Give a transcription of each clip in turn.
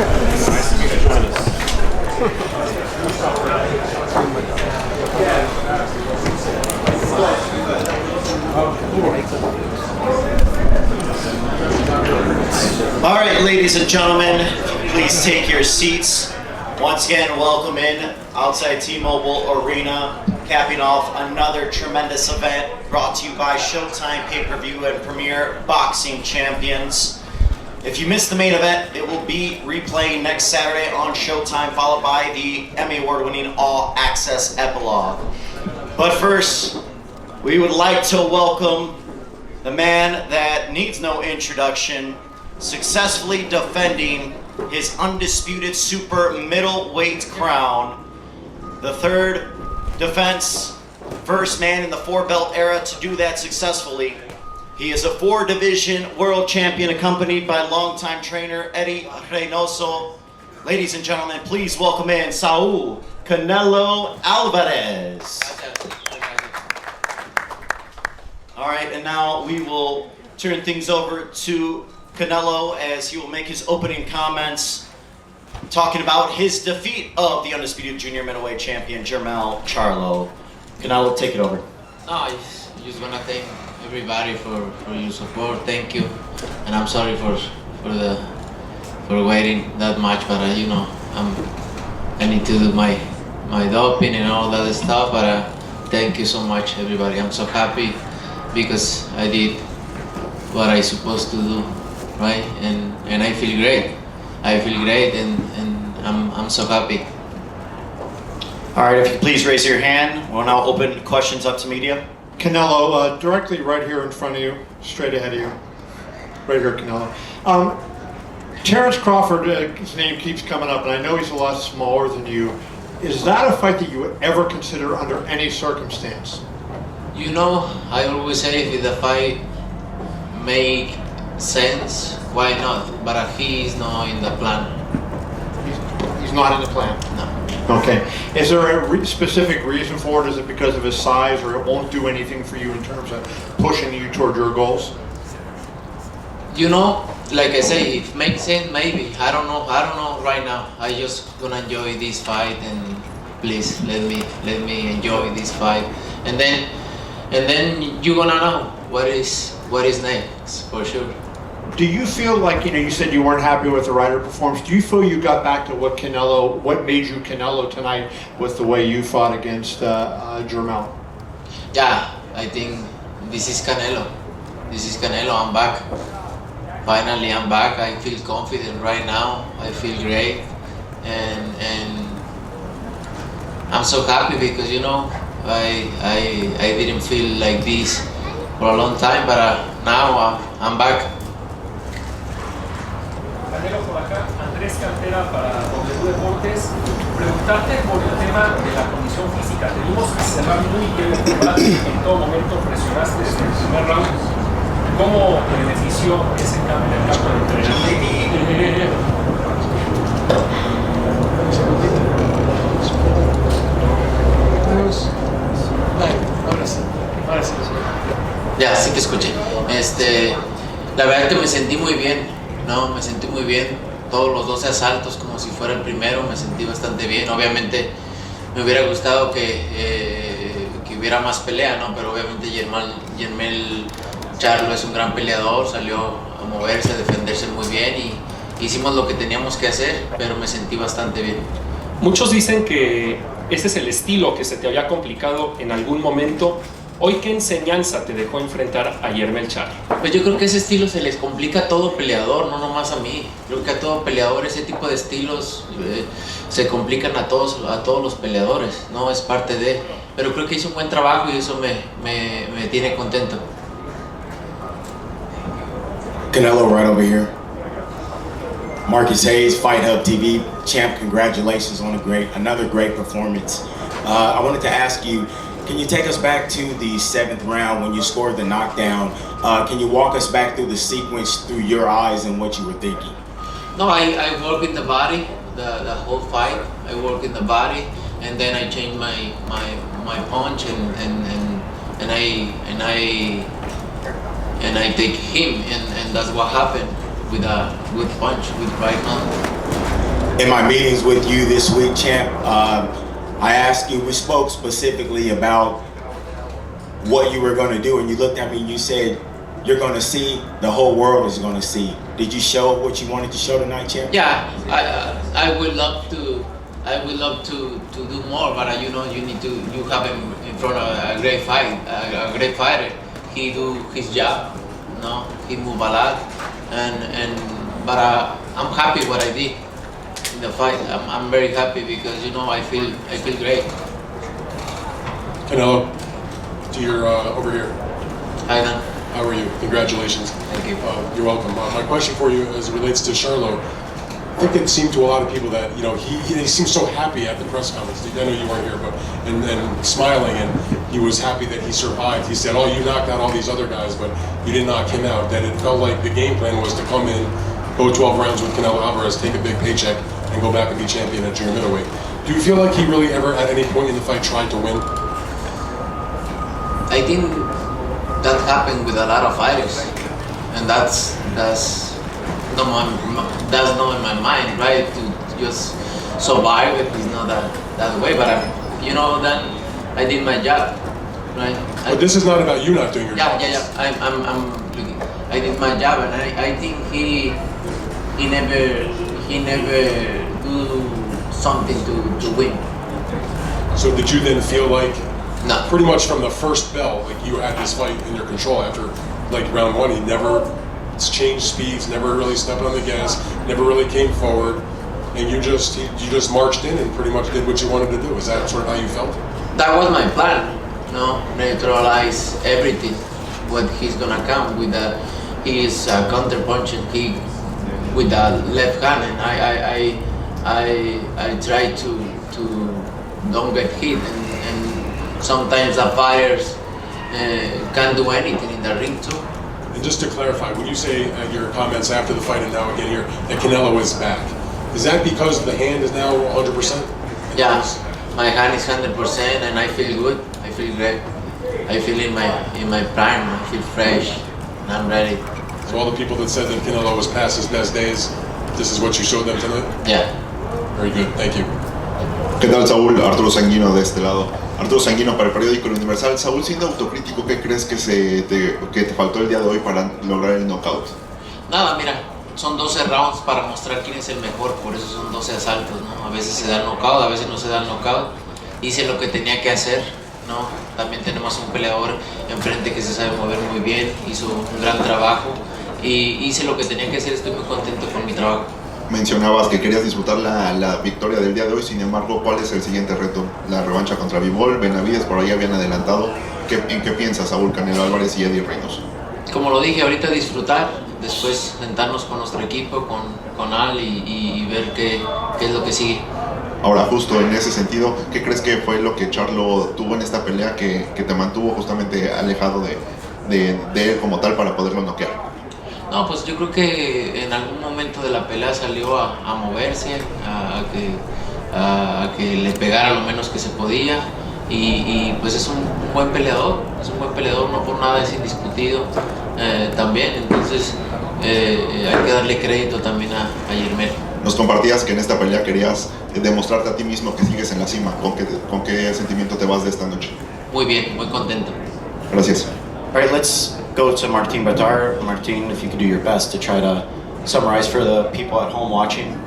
Nice of you to join us. All right, ladies and gentlemen, please take your seats. Once again, welcome in outside T-Mobile Arena, capping off another tremendous event brought to you by Showtime Pay-Per-View and Premier Boxing Champions. If you missed the main event, it will be replaying next Saturday on Showtime, followed by the Emmy Award-winning All Access Epilogue. But first, we would like to welcome the man that needs no introduction, successfully defending his undisputed super middleweight crown, the third defense, first man in the four-belt era to do that successfully. He is a four-division world champion accompanied by longtime trainer Eddie Reynoso. Ladies and gentlemen, please welcome in Saul Canelo Alvarez. All right, and now we will turn things over to Canelo as he will make his opening comments talking about his defeat of the undisputed junior middleweight champion Jermell Charlo. Canelo, take it over. No, I just want to thank everybody for your support. Thank you, and I'm sorry for waiting that much, but you know, I need to do my doping and all that stuff. But thank you so much, everybody. I'm so happy because I did what I supposed to do, right? And I feel great. I feel great, and I'm so happy. All right, if you please raise your hand. We'll now open questions up to media. Canelo, directly right here in front of you, straight ahead of you. Right here, Canelo. Terrence Crawford, his name keeps coming up, and I know he's a lot smaller than you. Is that a fight that you would ever consider under any circumstance? You know, I always say if the fight make sense, why not? But he is not in the plan. He's not in the plan? No. Okay. Is there a specific reason for it? Is it because of his size, or it won't do anything for you in terms of pushing you toward your goals? You know, like I say, if it makes sense, maybe. I don't know right now. I just gonna enjoy this fight, and please let me enjoy this fight, and then you're gonna know what is next for sure. Do you feel like, you said you weren't happy with the Ryder performance? Do you feel you got back to what made you Canelo tonight with the way you fought against Jermell? Yeah, I think this is Canelo. This is Canelo. I'm back. Finally, I'm back. I feel confident right now. I feel great, and I'm so happy because I didn't feel like this for a long time, but now I'm back. Canelo, por acá, Andrés Cantera para W Deportes. Preguntarte por el tema de la condición física. Te vimos cerrar muy bien el combate, en todo momento presionaste desde el primer round. ¿Cómo te benefició ese cambio en el campo de entrenamiento? Ahora sí. Ya, sí te escuché. La verdad que me sentí muy bien. No, me sentí muy bien. Todos los 12 asaltos como si fuera el primero, me sentí bastante bien. Obviamente me hubiera gustado que hubiera más pelea, ¿no? Pero obviamente Jermell Charlo es un gran peleador, salió a moverse, a defenderse muy bien y hicimos lo que teníamos que hacer, pero me sentí bastante bien. Muchos dicen que ese es el estilo que se te había complicado en algún momento. Hoy, ¿qué enseñanza te dejó enfrentar a Jermell Charlo? Pues yo creo que ese estilo se les complica a todo peleador, no nomás a mí. Creo que a todo peleador ese tipo de estilos se complican a todos los peleadores, ¿no? Es parte de... Pero creo que hizo un buen trabajo y eso me tiene contento. Canelo, right over here. Marcus Hayes, FightHype TV champ. Congratulations on another great performance. I wanted to ask you, can you take us back to the 7th round when you scored the knockdown? Can you walk us back through the sequence through your eyes and what you were thinking? No, I work in the body, the whole fight. I work in the body, and then I change my punch and I take him, and that's what happened with a good punch with right hand. In my meetings with you this week, champ, I asked you, we spoke specifically about what you were going to do, and you looked at me and you said, you're going to see, the whole world is going to see. Did you show what you wanted to show tonight, champ? Yeah, I would love to. I would love to do more, but you know, you have him in front of a great great fighter. He do his job, you know, he move a lot, but I'm happy what I did in the fight. I'm very happy because, you know, I feel great. Canelo, to your over here. Hi, Dan. How are you? Congratulations. Thank you. You're welcome. My question for you, as it relates to Charlo, I think it seemed to a lot of people that, you know, he seemed so happy at the press conference. I know you weren't here, but and smiling, and he was happy that he survived. He said, "Oh, you knocked out all these other guys, but you didn't knock him out." That it felt like the game plan was to come in, go 12 rounds with Canelo Alvarez, take a big paycheck, and go back and be champion at junior middleweight. Do you feel like he really ever, at any point in the fight, tried to win? I think that happened with a lot of fighters, and that's not in my mind, right? To just survive it is not that way. But you know, then I did my job, right? But this is not about you not doing your job. Yeah. I did my job, and I think he never do something to win. So did you then feel like, No. pretty much from the first bell, like you had this fight in your control after like round one, he never changed speeds, never really stepped on the gas, never really came forward, and you just marched in and pretty much did what you wanted to do. Is that sort of how you felt? That was my plan, no? Neutralize everything, what he's gonna come with his counter punching kick with the left hand, and I try to don't get hit, and sometimes the fighters can't do anything in the ring too. And just to clarify, when you say your comments after the fight and now again here, that Canelo is back, is that because the hand is now 100%? Yeah, my hand is 100% and I feel good. I feel great. I feel in my prime. I feel fresh and I'm ready. So all the people that said that Canelo was past his best days, this is what you showed them tonight? Yeah. Very good, thank you. ¿Qué tal, Saúl? Arturo Sanguino de este lado. Arturo Sanguino para el periódico El Universal. Saúl, siendo autocrítico, ¿qué crees que te faltó el día de hoy para lograr el knockout? Nada, mira, son 12 rounds para mostrar quién es el mejor, por eso son 12 asaltos, ¿no? A veces se da el knockout, a veces no se da el knockout. Hice lo que tenía que hacer, ¿no? También tenemos un peleador enfrente que se sabe mover muy bien, hizo un gran trabajo y hice lo que tenía que hacer, estoy muy contento con mi trabajo. Mencionabas que querías disfrutar la victoria del día de hoy, sin embargo, ¿cuál es el siguiente reto? La revancha contra Bivol, Benavides, por ahí habían adelantado. ¿En qué piensas, Saúl Canelo Álvarez y Eddie Reynoso? Como lo dije, ahorita disfrutar, después sentarnos con nuestro equipo, con Al y ver qué es lo que sigue. Ahora, justo en ese sentido, ¿qué crees que fue lo que Charlo tuvo en esta pelea que te mantuvo justamente alejado de él como tal para poderlo noquear? No, pues yo creo que en algún momento de la pelea salió a moverse, a que le pegara lo menos que se podía y pues es un buen peleador, no por nada es indiscutido también, entonces hay que darle crédito también a Jermell. Nos compartías que en esta pelea querías demostrarte a ti mismo que sigues en la cima. ¿Con qué sentimiento te vas de esta noche? Muy bien, muy contento. Gracias. All right, let's go to Martin Batar. Martin, if you could do your best to try to summarize for the people at home watching.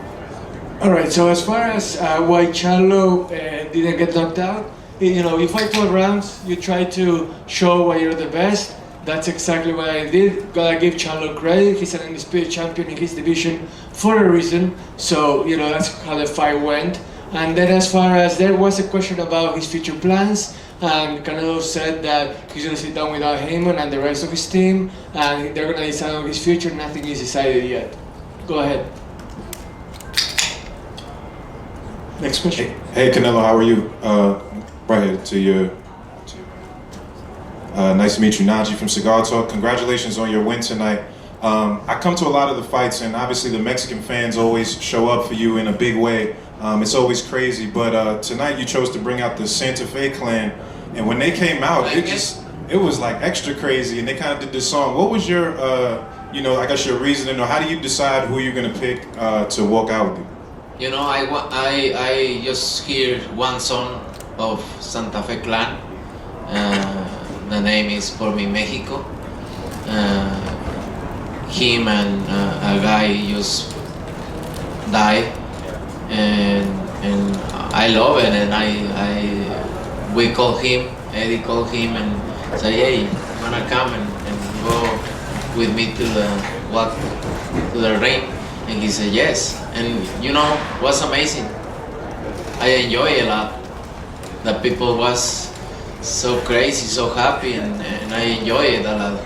All right, so as far as why Charlo didn't get knocked out, you know, you fight 12 rounds, you try to show why you're the best. That's exactly what I did. Gotta give Charlo credit. He's an undisputed champion in his division for a reason. So, you know, that's how the fight went. And then as far as there was a question about his future plans, and Canelo said that he's going to sit down with Al Heyman and the rest of his team, and they're going to decide on his future. Nothing is decided yet. Go ahead. Next question. Hey Canelo, how are you? Right here to you. Nice to meet you, Najee from Cigar Talk. Congratulations on your win tonight. I come to a lot of the fights, and obviously the Mexican fans always show up for you in a big way. It's always crazy, but tonight you chose to bring out the Santa Fe clan, and when they came out, it was like extra crazy, and they kind of did this song. What was your, I guess your reasoning, or how do you decide who you're gonna pick to walk out with you? You know, I just hear one song of Santa Fe Clan. The name is Por Mi Mexico. Him and a guy just died, and I love it, and we call him, Eddie called him and say, hey, you wanna come and go with me to the ring? And he said yes, and you know, it was amazing. I enjoy a lot. The people was so crazy, so happy, and I enjoy it a lot.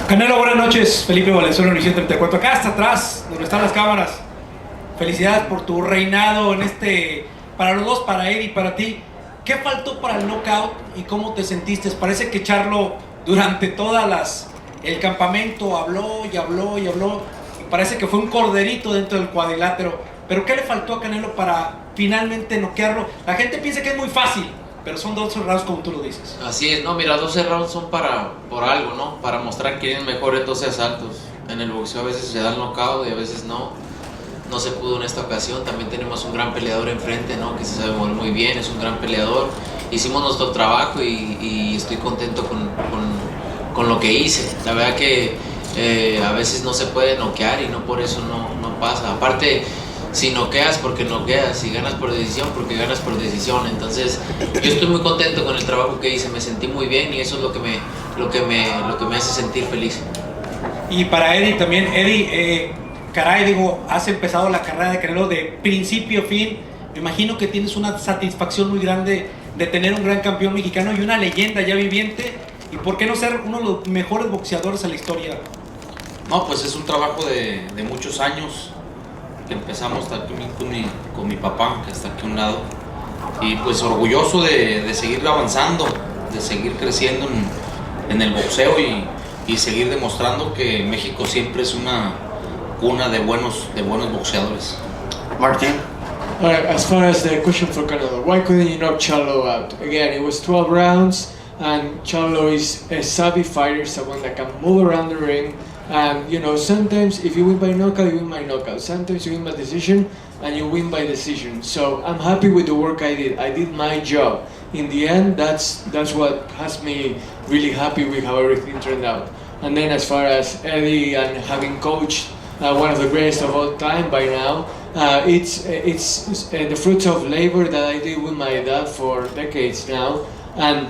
Canelo, buenas noches. Felipe Valenzuela, Univisión 34. Acá hasta atrás, donde están las cámaras. Felicidades por tu reinado en para los dos, para Eddie y para ti. ¿Qué faltó para el knockout y cómo te sentiste? Parece que Charlo durante el campamento habló y habló y habló. Y parece que fue un corderito dentro del cuadrilátero. Pero ¿qué le faltó a Canelo para finalmente noquearlo? La gente piensa que es muy fácil, pero son 12 rounds como tú lo dices. Así es, no, mira, 12 rounds son por algo, ¿no? Para mostrar quién es mejor en 12 asaltos. En el boxeo a veces se da el knockout y a veces no. No se pudo en esta ocasión. También tenemos un gran peleador enfrente, ¿no? Que se sabe mover muy bien, es un gran peleador. Hicimos nuestro trabajo y estoy contento con lo que hice. La verdad que a veces no se puede noquear y no por eso no pasa. Aparte, si noqueas porque noqueas, si ganas por decisión porque ganas por decisión. Entonces yo estoy muy contento con el trabajo que hice, me sentí muy bien y eso es lo que me hace sentir feliz. Y para Eddie también, Eddie, caray, digo, has empezado la carrera de Canelo de principio a fin. Me imagino que tienes una satisfacción muy grande de tener un gran campeón mexicano y una leyenda ya viviente. ¿Y por qué no ser uno de los mejores boxeadores de la historia? No, pues es un trabajo de muchos años. Que empezamos también con mi papá, que está aquí a un lado. Y pues orgulloso de seguir avanzando, de seguir creciendo en el boxeo y seguir demostrando que México siempre es una cuna de buenos boxeadores. Martin? All right, as far as the question for Canelo, why couldn't you knock Charlo out? Again, it was 12 rounds, and Charlo is a savvy fighter, someone that can move around the ring. And you know, sometimes if you win by knockout, you win by knockout. Sometimes you win by decision, and you win by decision. So I'm happy with the work I did. I did my job. In the end, that's what has me really happy with how everything turned out. And then as far as Eddie and having coached one of the greatest of all time by now, it's the fruits of labor that I did with my dad for decades now. And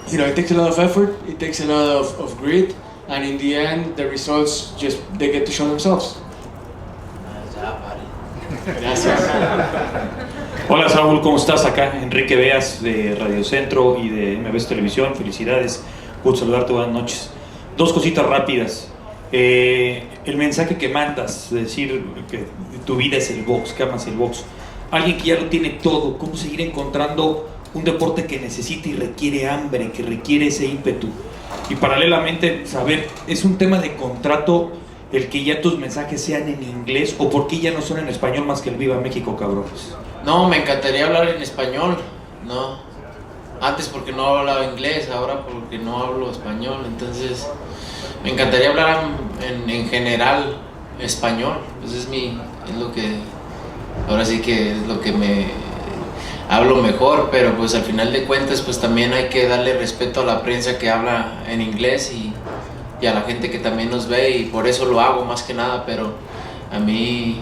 you know, it takes a lot of effort. It takes a lot of grit. And in the end, the results they get to show themselves. Gracias. Hola Saúl, ¿cómo estás? Acá Enrique Beas de Radio Centro y de MBS Televisión, felicidades, gusto saludarte, buenas noches. Dos cositas rápidas. El mensaje que mandas, decir que tu vida es el box, que amas el box. Alguien que ya lo tiene todo, ¿cómo seguir encontrando un deporte que necesita y requiere hambre, que requiere ese ímpetu? Y paralelamente, saber, ¿es un tema de contrato el que ya tus mensajes sean en inglés o por qué ya no son en español más que el Viva México, cabrones? No, me encantaría hablar en español, ¿no? Antes porque no hablaba inglés, ahora porque no hablo español, entonces me encantaría hablar en general español, pues es lo que, ahora sí que es lo que me hablo mejor, pero pues al final de cuentas pues también hay que darle respeto a la prensa que habla en inglés y a la gente que también nos ve y por eso lo hago más que nada, pero a mí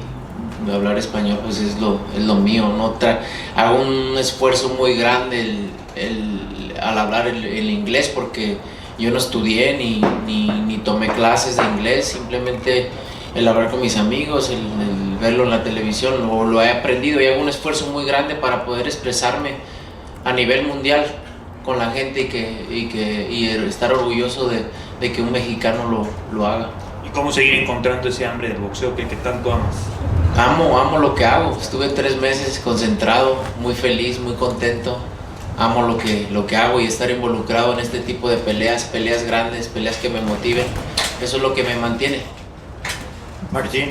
hablar español pues es lo mío, ¿no? Hago un esfuerzo muy grande al hablar el inglés porque yo no estudié ni tomé clases de inglés, simplemente el hablar con mis amigos, el verlo en la televisión, lo he aprendido y hago un esfuerzo muy grande para poder expresarme a nivel mundial con la gente y estar orgulloso de que un mexicano lo haga. ¿Y cómo seguir encontrando ese hambre del boxeo que tanto amas? Amo lo que hago, estuve 3 meses concentrado, muy feliz, muy contento. Amo lo que hago y estar involucrado en este tipo de peleas grandes, peleas que me motiven, eso es lo que me mantiene. Martín.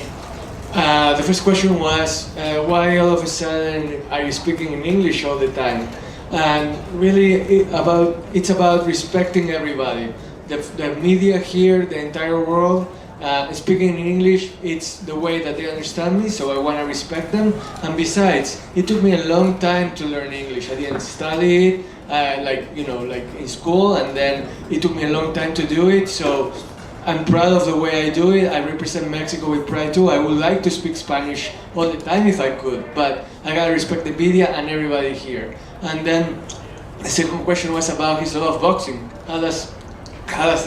The first question was, why all of a sudden are you speaking in English all the time? And really, it's about respecting everybody. The media here, the entire world, Speaking in English, it's the way that they understand me, so I want to respect them. And besides, it took me a long time to learn English. I didn't study it, like in school, and then it took me a long time to do it. So I'm proud of the way I do it. I represent Mexico with pride too. I would like to speak Spanish all the time if I could, but I gotta respect the media and everybody here. And then the second question was about his love of boxing. How does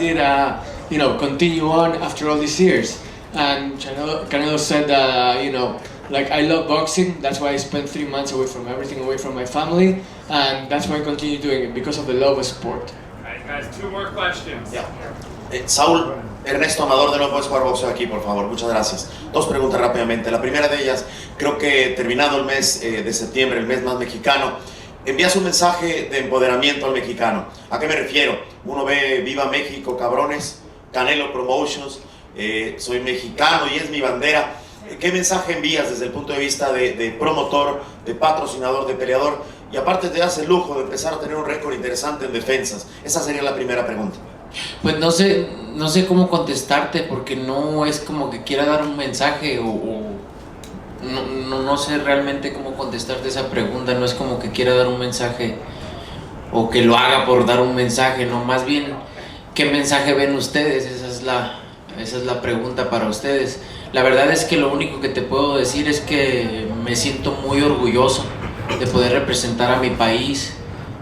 it continue on after all these years? And Canelo said that like, I love boxing. That's why I spent 3 months away from everything, away from my family, and that's why I continue doing it, because of the love of sport. All right, guys, 2 more questions. Yeah. Saúl, Ernesto Amador, de nuevo puedes jugar boxeo aquí, por favor. Muchas gracias. 2 preguntas rápidamente. La primera de ellas, creo que terminado el mes de septiembre, el mes más mexicano, envías un mensaje de empoderamiento al mexicano. ¿A qué me refiero? Uno ve Viva México, cabrones, Canelo Promotions, soy mexicano y es mi bandera. ¿Qué mensaje envías desde el punto de vista de promotor, de patrocinador, de peleador? Y aparte te das el lujo de empezar a tener un récord interesante en defensas. Esa sería la primera pregunta. Pues no sé cómo contestarte, porque no es como que quiera dar un mensaje no sé realmente cómo contestarte esa pregunta. No es como que quiera dar un mensaje o que lo haga por dar un mensaje, no, más bien ¿qué mensaje ven ustedes? Esa es la pregunta para ustedes. La verdad es que lo único que te puedo decir es que me siento muy orgulloso de poder representar a mi país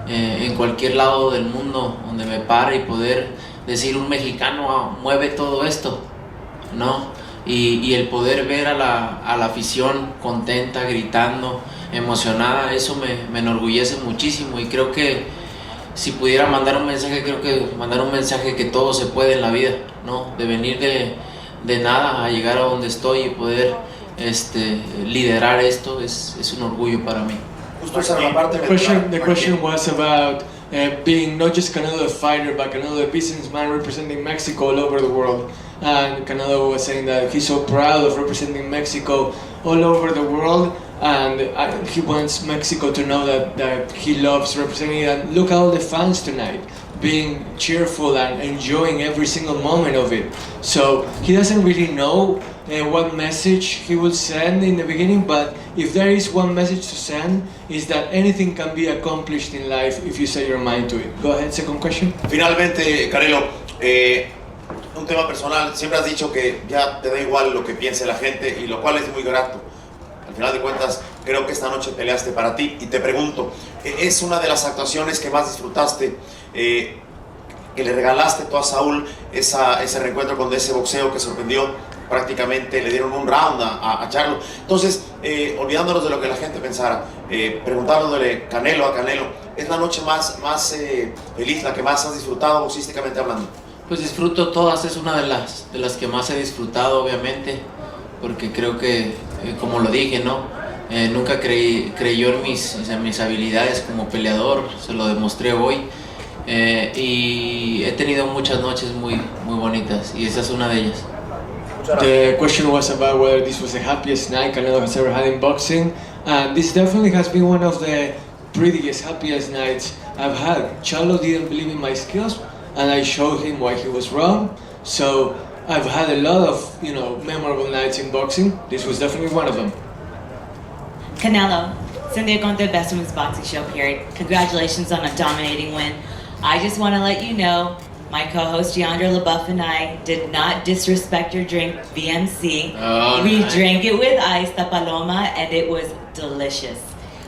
en cualquier lado del mundo donde me pare, y poder decir un mexicano mueve todo esto, ¿no? Y el poder ver a la afición contenta, gritando, emocionada, eso me enorgullece muchísimo. Y creo que si pudiera mandar un mensaje, creo que mandar un mensaje que todo se puede en la vida, ¿no? De venir de nada a llegar a donde estoy y poder liderar esto es un orgullo para mí. The question was about being not just Canelo a fighter, but Canelo a businessman representing Mexico all over the world. And Canelo was saying that he's so proud of representing Mexico all over the world, and he wants Mexico to know that he loves representing it. And look at all the fans tonight, being cheerful and enjoying every single moment of it. So he doesn't really know what message he will send in the beginning, but if there is one message to send, is that anything can be accomplished in life if you set your mind to it. Go ahead, second question. Finalmente, Canelo, un tema personal. Siempre has dicho que ya te da igual lo que piense la gente, y lo cual es muy grato. Al final de cuentas, creo que esta noche peleaste para ti, y te pregunto, ¿es una de las actuaciones que más disfrutaste, que le regalaste tú a Saúl, ese reencuentro con ese boxeo que sorprendió? Prácticamente le dieron un round a Charlo. Entonces, olvidándonos de lo que la gente pensara, preguntándole Canelo a Canelo, ¿es la noche más feliz, la que más has disfrutado boxísticamente hablando? Pues disfruto todas, es una de las que más he disfrutado, obviamente, porque creo que, como lo dije, ¿no? Nunca creyó en mis habilidades como peleador, se lo demostré hoy, y he tenido muchas noches muy bonitas, y esa es una de ellas. The question was about whether this was the happiest night Canelo has ever had in boxing, and this definitely has been one of the prettiest, happiest nights I've had. Charlo didn't believe in my skills, and I showed him why he was wrong. So I've had a lot of, memorable nights in boxing. This was definitely one of them. Canelo, Cynthia Conte, Best Women's Boxing Show, period. Congratulations on a dominating win. I just want to let you know, my co-host Deandra LaBeouf and I did not disrespect your drink, VMC. We drank it with ice, the Paloma, and it was delicious.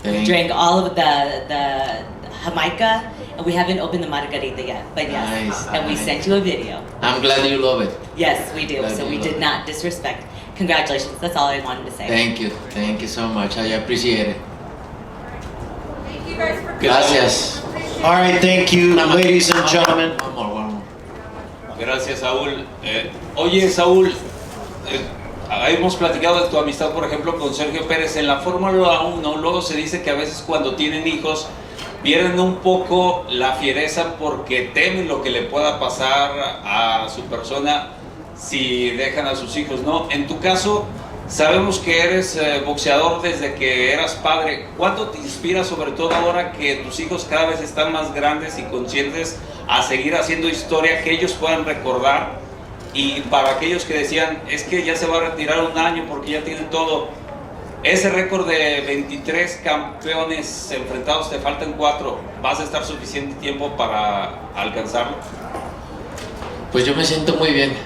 We drank all of the Jamaica, and we haven't opened the Margarita yet, but yes, nice, and we sent you a video. I'm glad you love it. Yes, we do, so we did not disrespect. Congratulations, that's all I wanted to say. Thank you so much, I appreciate it. Thank you guys for Gracias. All right, thank you, ladies and gentlemen. One more. Gracias, Saúl. Oye, Saúl, hemos platicado de tu amistad, por ejemplo, con Sergio Pérez. En la Fórmula 1, luego se dice que a veces cuando tienen hijos pierden un poco la fiereza porque temen lo que le pueda pasar a su persona si dejan a sus hijos, ¿no? En tu caso, sabemos que eres boxeador desde que eras padre. ¿Cuánto te inspira, sobre todo ahora que tus hijos cada vez están más grandes y conscientes, a seguir haciendo historia que ellos puedan recordar Y para aquellos que decían, es que ya se va a retirar un año porque ya tiene todo, ese récord de 23 campeones enfrentados, te faltan 4, ¿vas a estar suficiente tiempo para alcanzarlo? Pues yo me siento muy bien,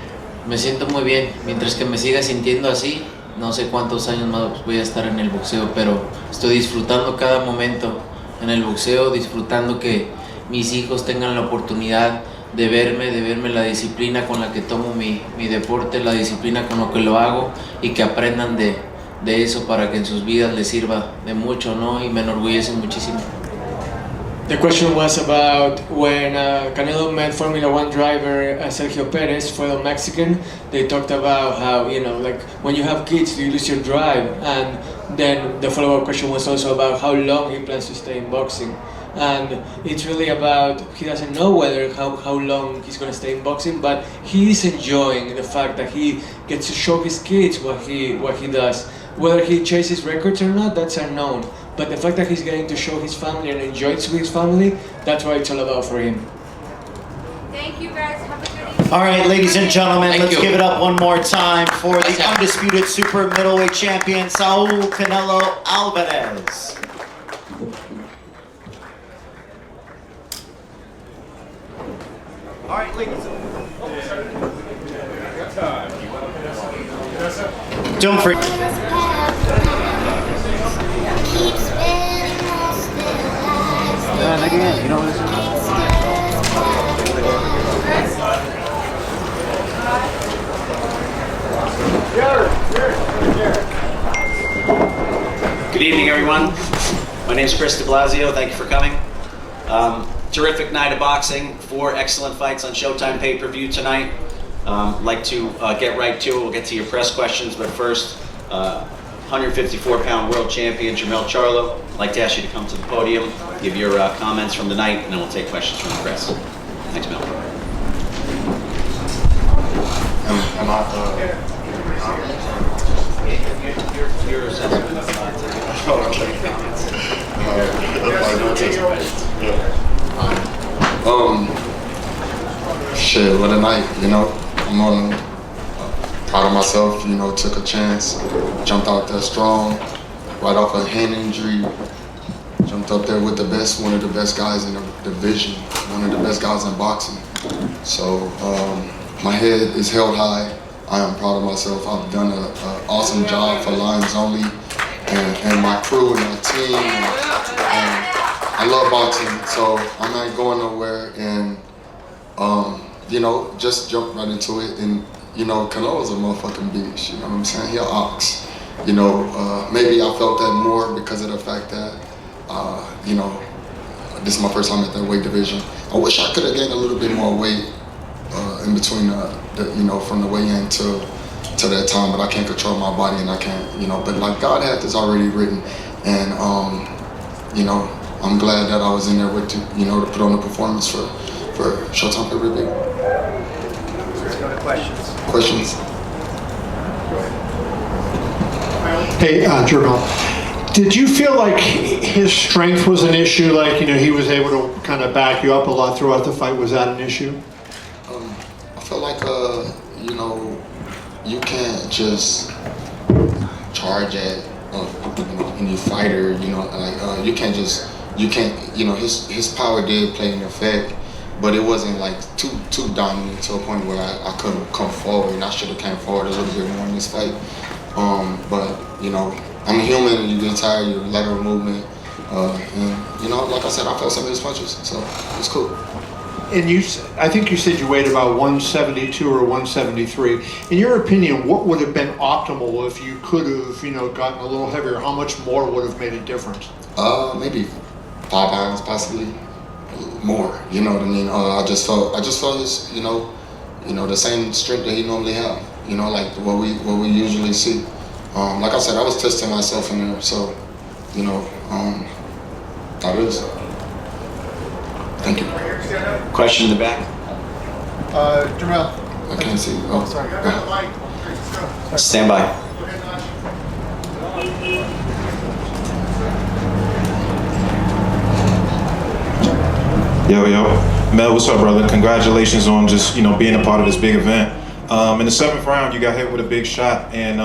mientras que me siga sintiendo así, no sé cuántos años más voy a estar en el boxeo, pero estoy disfrutando cada momento en el boxeo, disfrutando que mis hijos tengan la oportunidad de verme la disciplina con la que tomo mi deporte, la disciplina con lo que lo hago y que aprendan de eso para que en sus vidas les sirva de mucho, ¿no? Y me enorgullece muchísimo. The question was about when Canelo met Formula One driver Sergio Perez, fellow Mexican. They talked about how, you know, like when you have kids, you lose your drive. And then the follow-up question was also about how long he plans to stay in boxing. And it's really about, he doesn't know whether how long he's going to stay in boxing, but he's enjoying the fact that he gets to show his kids what he does. Whether he chases records or not, that's unknown. But the fact that he's getting to show his family and enjoy it with his family, that's what it's all about for him. Thank you guys. Have a good evening. All right, ladies and gentlemen, Thank let's you. give it up one more time for the Gracias. undisputed super middleweight champion, Saul Canelo Alvarez. All right, ladies. Don't forget. Good evening, everyone. My name is Chris de Blasio. Thank you for coming. Terrific night of boxing. 4 excellent fights on Showtime pay-per-view tonight. Like to get right to it. We'll get to your press questions, but first, 154-pound world champion Jermell Charlo. I'd like to ask you to come to the podium, give your comments from the night, and then we'll take questions from the press. Thanks, Mel. Your assessment of Shit, what a night, you know. I'm proud of myself, you know, took a chance, jumped out there strong, right off a hand injury, jumped up there with the best, one of the best guys in the division, one of the best guys in boxing. So my head is held high. I am proud of myself. I've done an awesome job for Lions Only and my crew and my team. And I love boxing, so I'm not going nowhere. And you know, just jump right into it. And you know, Canelo's a motherfucking beast. You know what I'm saying? He an ox. You know, maybe I felt that more because of the fact that you know, this is my first time at that weight division. I wish I could have gained a little bit more weight in between you know, from the weigh-in to that time, but I can't control my body and I can't, you know, but like God had this already written, and you know, I'm glad that I was in there with, you know, to put on a performance for Showtime pay-per-view. Let's go to questions. Questions? Hey, Jermell, did you feel like his strength was an issue? Like, you know, he was able to kind of back you up a lot throughout the fight. Was that an issue? I feel like, you know, you can't just charge at any fighter, you know, like you can't, you know, his power did play an effect, but it wasn't like too dominant to a point where I couldn't come forward, and I should have came forward a little bit more in this fight. But, you know, I'm human and you get tired, you're lateral movement, and, you know, like I said, I felt some of his punches, so it's cool. And I think you said you weighed about 172 or 173. In your opinion, what would have been optimal if you could have, you know, gotten a little heavier? How much more would have made a difference? Maybe 5 pounds, possibly more. You know what I mean? I just felt his, you know, the same strength that he normally have. You know, like what we usually see. Like I said, I was testing myself in there, so, you know, that is. Thank you. Question in the back. Jermell. I can't see. Oh, sorry. Stand by. Yo, Mel, what's up, brother? Congratulations on just, you know, being a part of this big event. In the 7th round, you got hit with a big shot, and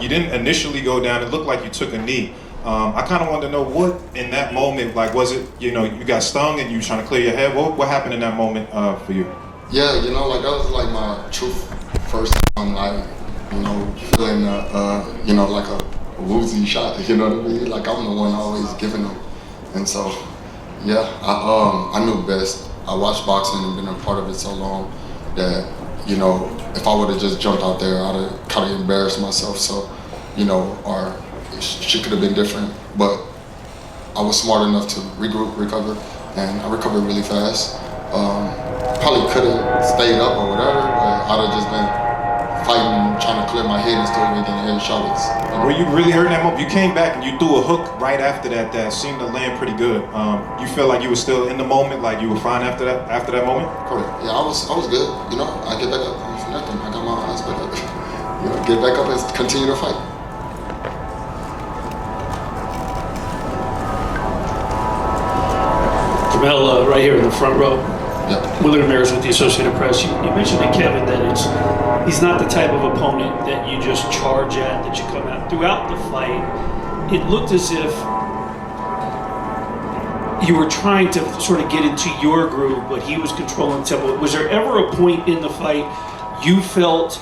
you didn't initially go down. It looked like you took a knee. I kind of wanted to know what in that moment, like, was it, you got stung and you were trying to clear your head? What happened in that moment for you? Yeah, like that was like my first time, like, feeling, like a woozy shot, you know what I mean? Like I'm the one always giving them. And so, yeah, I knew best. I watched boxing and been a part of it so long that, if I would have just jumped out there, I'd have kind of embarrassed myself. So, or shit could have been different. But I was smart enough to regroup, recover, and I recovered really fast. Probably could have stayed up or whatever, but I'd have just been fighting, trying to clear my head instead of getting head shots. Were you really hurt in that moment? You came back and you threw a hook right after that seemed to land pretty good. You feel like you were still in the moment, like you were fine after that moment? Correct. Yeah, I was good. I get back up for nothing. I got my eyes back up. Get back up and continue to fight. Jermell, right here in the front row. Yep. Willard Ramirez with the Associated Press. You mentioned to Kevin that he's not the type of opponent that you just charge at, that you come out. Throughout the fight, it looked as if you were trying to sort of get into your groove, but he was controlling tempo. Was there ever a point in the fight you felt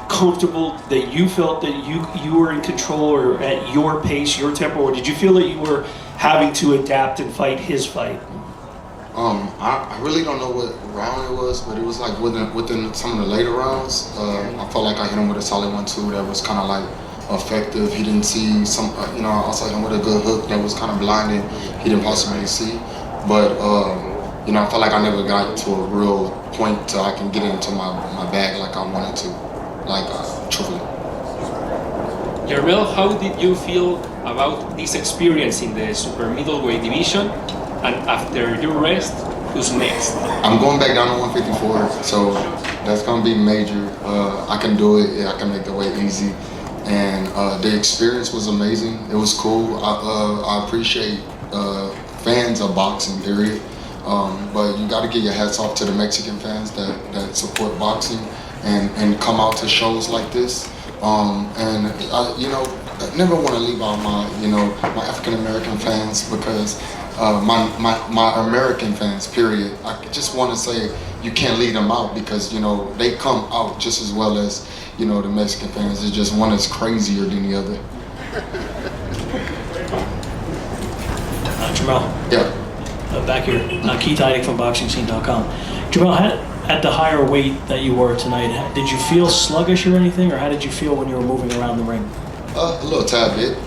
comfortable, that you felt that you were in control or at your pace, your tempo, or did you feel that you were having to adapt and fight his fight? I really don't know what round it was, but it was like within some of the later rounds. I felt like I hit him with a solid 1-2 that was kind of like effective. He didn't see some, I also hit him with a good hook that was kind of blinding. He didn't possibly see, but I felt like I never got to a real point till I can get into my bag like I wanted to, truthfully. Jermell, how did you feel about this experience in the super middleweight division? And after your rest, who's next? I'm going back down to 154, so that's going to be major. I can do it. I can make the weight easy. And the experience was amazing. It was cool. I appreciate fans of boxing, period. But you got to get your hats off to the Mexican fans that support boxing and come out to shows like this. I never want to leave out my African American fans because my American fans, period. I just want to say you can't leave them out because they come out just as well as the Mexican fans. It's just one is crazier than the other. Jermell. Yeah. Back here, Keith Heidig from BoxingScene.com. Jermell, at the higher weight that you were tonight, did you feel sluggish or anything, or how did you feel when you were moving around the ring? A little tad bit.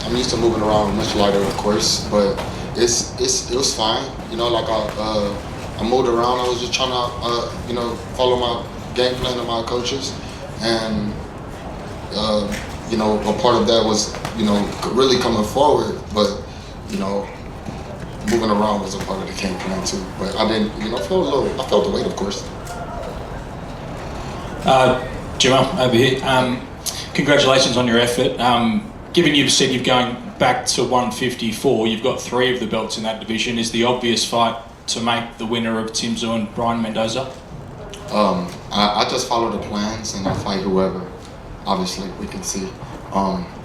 I'm used to moving around much lighter, of course, but it was fine. I moved around. I was just trying to, follow my game plan of my coaches, and a part of that was, really coming forward, but moving around was a part of the game plan too. But I didn't, I felt the weight, of course. Jermell, over here. Congratulations on your effort. Given you've said you're going back to 154, you've got 3 of the belts in that division. Is the obvious fight to make the winner of Tim Tszyu and Brian Mendoza? I just follow the plans and I fight whoever. Obviously, we can see.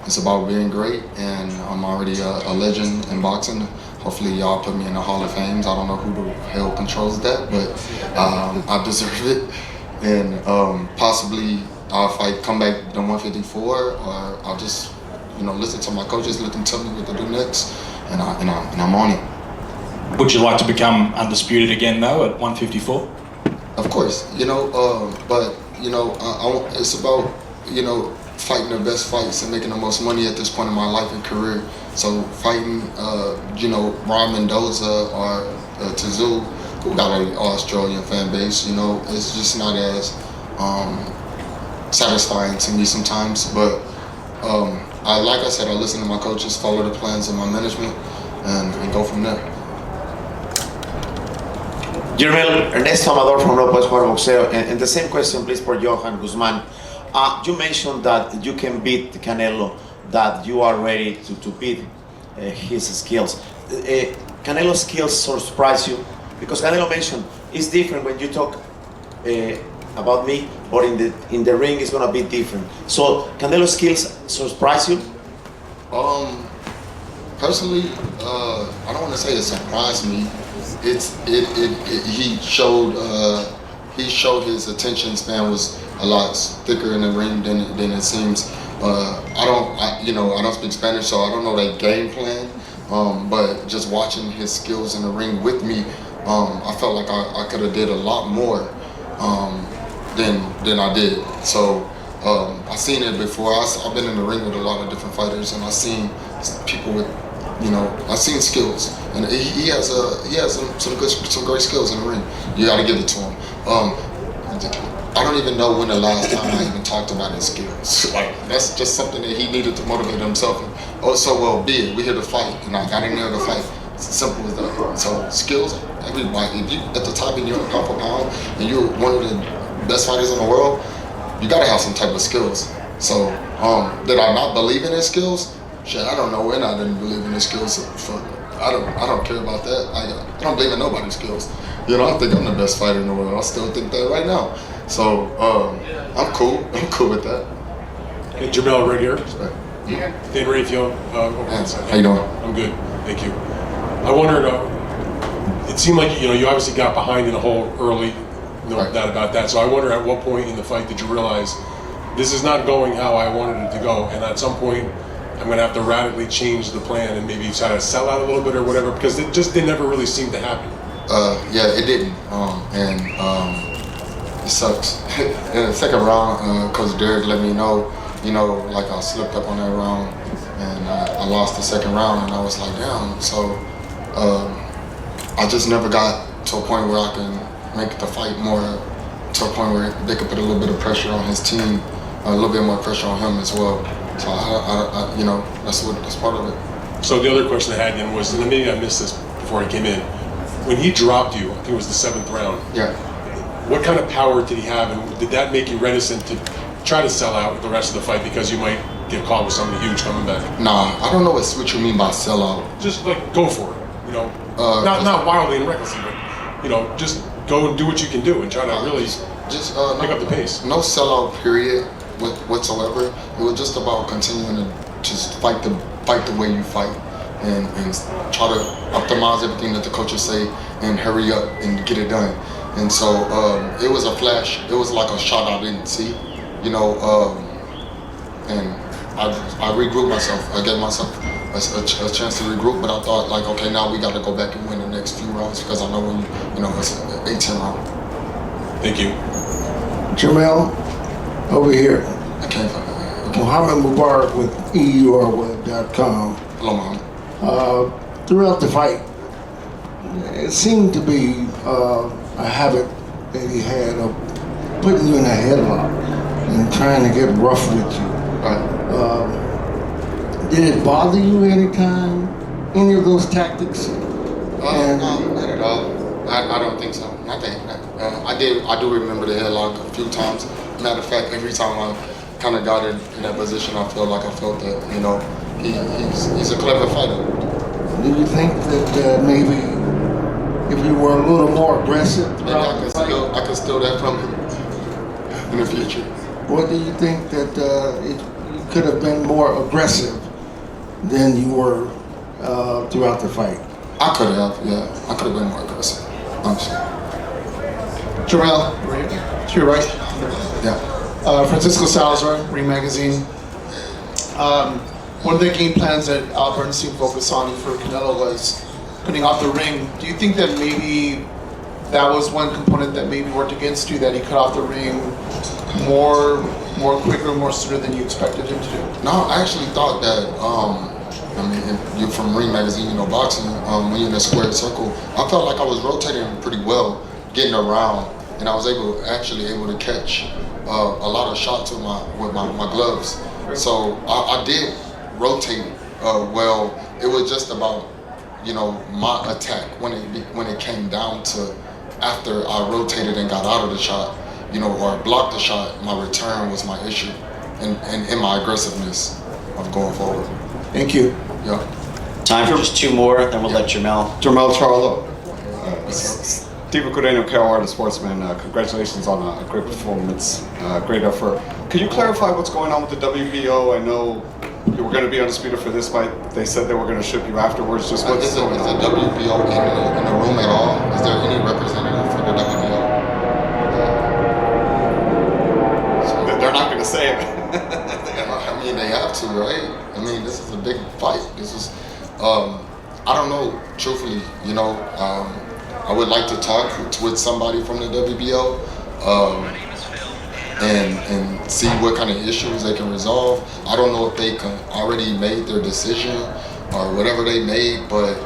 It's about being great, and I'm already a legend in boxing. Hopefully y'all put me in the Hall of Fame. I don't know who the hell controls that, but I deserve it. And possibly I'll come back to 154, or I'll just listen to my coaches, let them tell me what to do next, and I'm on it. Would you like to become undisputed again though at 154? Of course, but it's about fighting the best fights and making the most money at this point in my life and career. So fighting, Brian Mendoza or Tszyu, who got an Australian fan base, it's just not as satisfying to me sometimes. But like I said, I listen to my coaches, follow the plans of my management, and go from there. Jermell, Ernesto Amador from No Puedes Jugar Boxeo. And the same question, please, for Johan Guzman. You mentioned that you can beat Canelo, that you are ready to beat his skills. Canelo's skills surprise you? Because Canelo mentioned it's different when you talk about me, but in the ring it's gonna be different. So Canelo's skills surprise you? Personally, I don't want to say it surprised me. He showed his attention span was a lot thicker in the ring than it seems. I don't speak Spanish, so I don't know that game plan. But just watching his skills in the ring with me, I felt like I could have did a lot more than I did. So I've seen it before. I've been in the ring with a lot of different fighters, and I've seen people with, I've seen skills, and he has some great skills in the ring. You got to give it to him. I don't even know when the last time I even talked about his skills. Like, that's just something that he needed to motivate himself. Well, be it. We're here to fight, and I got in there to fight. It's as simple as that. So skills, everybody. If you at the top and you're pound for pound, and you're one of the best fighters in the world, you gotta have some type of skills. So did I not believe in his skills? Shit, I don't know when I didn't believe in his skills. I don't care about that. I don't believe in nobody's skills. I think I'm the best fighter in the world. I still think that right now. So I'm cool. I'm cool with that. Hey, Jermell, right here. Dan Rayfield. How you doing? I'm good, thank you. I wondered. It seemed like you obviously got behind in a hole early. No doubt about that. So I wonder at what point in the fight did you realize this is not going how I wanted it to go, and at some point I'm going to have to radically change the plan and maybe try to sell out a little bit or whatever, because they never really seemed to happen. Yeah, it didn't, it sucks. In the second round, Coach Derek let me know, like I slipped up on that round, and I lost the second round, and I was like, damn. So I just never got to a point where I can make the fight more to a point where they could put a little bit of pressure on his team, a little bit more pressure on him as well. So that's part of it. So the other question I had then was, and maybe I missed this before he came in, when he dropped you, I think it was the 7th round. Yeah. What kind of power did he have, and did that make you reticent to try to sell out the rest of the fight because you might get caught with something huge coming back? Nah, I don't know what you mean by sell out. Just like go for it, not wildly and recklessly, but just go and do what you can do and try to really just pick up the pace. No sellout period whatsoever. It was just about continuing to just fight the way you fight and try to optimize everything that the coaches say and hurry up and get it done. And so it was a flash. It was like a shot I didn't see, and I regrouped myself. I gave myself a chance to regroup, but I thought like, okay, now we got to go back and win the next few rounds because I know when it's an 18 round. Thank you. Jermell, over here. I can't find it. Muhammad Mubarak with EURweb.com. Hello, Muhammad. Throughout the fight, it seemed to be a habit that he had of putting you in a headlock and trying to get rough with you. Did it bother you anytime? Any of those tactics? No, not at all. I don't think so. Not that. I do remember the headlock a few times. Matter of fact, every time I kind of got in that position, I felt that he's a clever fighter. Do you think that maybe if you were a little more aggressive, maybe I could steal that from him in the future? What do you think that you could have been more aggressive than you were throughout the fight? I could have, yeah. I could have been more aggressive, honestly. Jermell, to your right. Yeah. Francisco Salazar, Ring Magazine. One of the game plans that Al Bernstein focused on for Canelo was putting off the ring. Do you think that maybe that was one component that maybe worked against you, that he cut off the ring more quicker, more sooner than you expected him to do? No, I actually thought that, you're from Ring Magazine, boxing, when you're in a square circle, I felt like I was rotating pretty well, getting around, and I was able to catch a lot of shots with my gloves. So I did rotate well. It was just about my attack when it came down to after I rotated and got out of the shot, or blocked the shot. My return was my issue, and in my aggressiveness of going forward. Thank you. Yeah. Time for just two more, then we'll let Jermell. Jermell Charlo. Diego Coreno, KOR, the Sportsman. Congratulations on a great performance, great effort. Can you clarify what's going on with the WBO? I know you were going to be undisputed for this fight. They said they were going to ship you afterwards. Just what's going on? Is the WBO in the room at all? Is there any representative for the WBO? They're not going to say it. I mean, they have to, right? I mean, this is a big fight. This is, I don't know, truthfully, you know, I would like to talk with somebody from the WBO and see what kind of issues they can resolve. I don't know if they already made their decision or whatever they made, but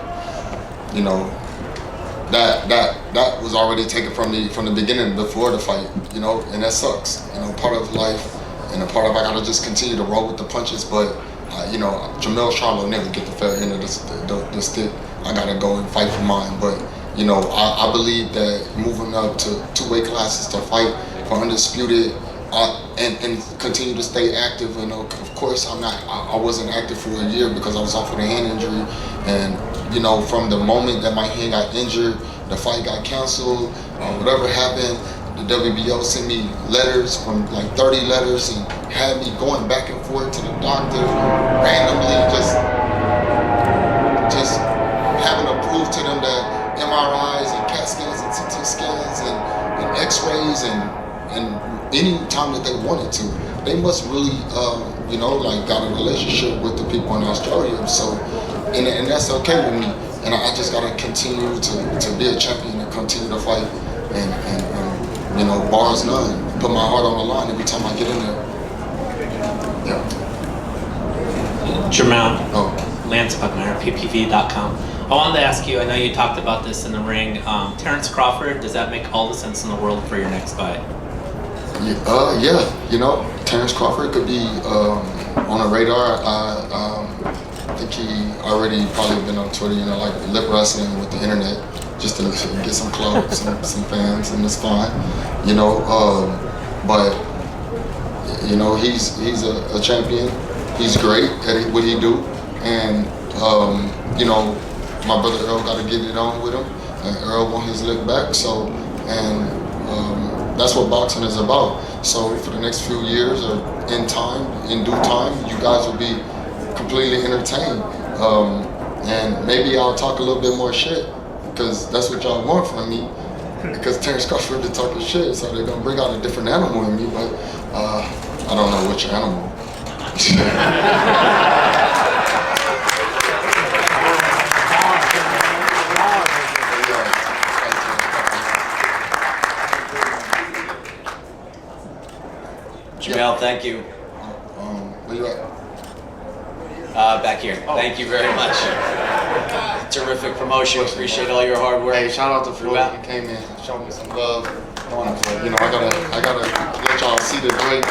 you know, that was already taken from the beginning before the fight, you know, and that sucks. You know, part of life and a part of I gotta just continue to roll with the punches, but you know, Jermell Charlo never get the fair end of the stick. I gotta go and fight for mine, but you know, I believe that moving up to 2 weight classes to fight for Undisputed and continue to stay active. You know, of course, I wasn't active for a year because I was off with a hand injury, and you know, from the moment that my hand got injured, the fight got canceled, whatever happened, the WBO sent me letters from like 30 letters and had me going back and forth to the doctor randomly, just having to prove to them that MRIs and CAT scans and CT scans and X-rays and any time that they wanted to. They must really, you know, like got a relationship with the people in Australia. So, and that's okay with me. And I just gotta continue to be a champion and continue to fight and you know, bars none. Put my heart on the line every time I get in there. Yeah. Jermell, Lance Buckmeyer, PPV.com. I wanted to ask you, I know you talked about this in the ring, Terrence Crawford, does that make all the sense in the world for your next fight? Yeah, you know, Terrence Crawford could be on the radar. I think he already probably been on Twitter, you know, like lip wrestling with the internet, just to get some clout, some fans, and it's fine, you know. But you know, he's a champion. He's great at what he do, and you know, my brother Earl got to get it on with him, and Earl want his lick back. So, and that's what boxing is about. So for the next few years, or in due time, you guys will be completely entertained. And maybe I'll talk a little bit more shit, because that's what y'all want from me. Because Terrence Crawford is talking shit, so they're gonna bring out a different animal in me, but I don't know which animal. Jermell, thank you. Where you at? Back here. Thank you very much. Terrific promotion. Appreciate all your hard work. Hey, shout out to Floyd. He came in, showed me some love. You know, I gotta let y'all see the great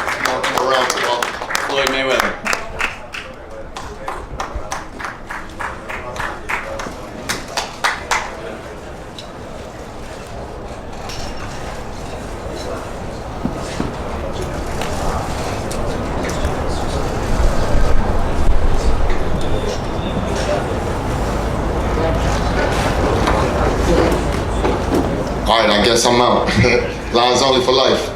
around to y'all. Floyd Mayweather. All right, I guess I'm out. Lines only for life.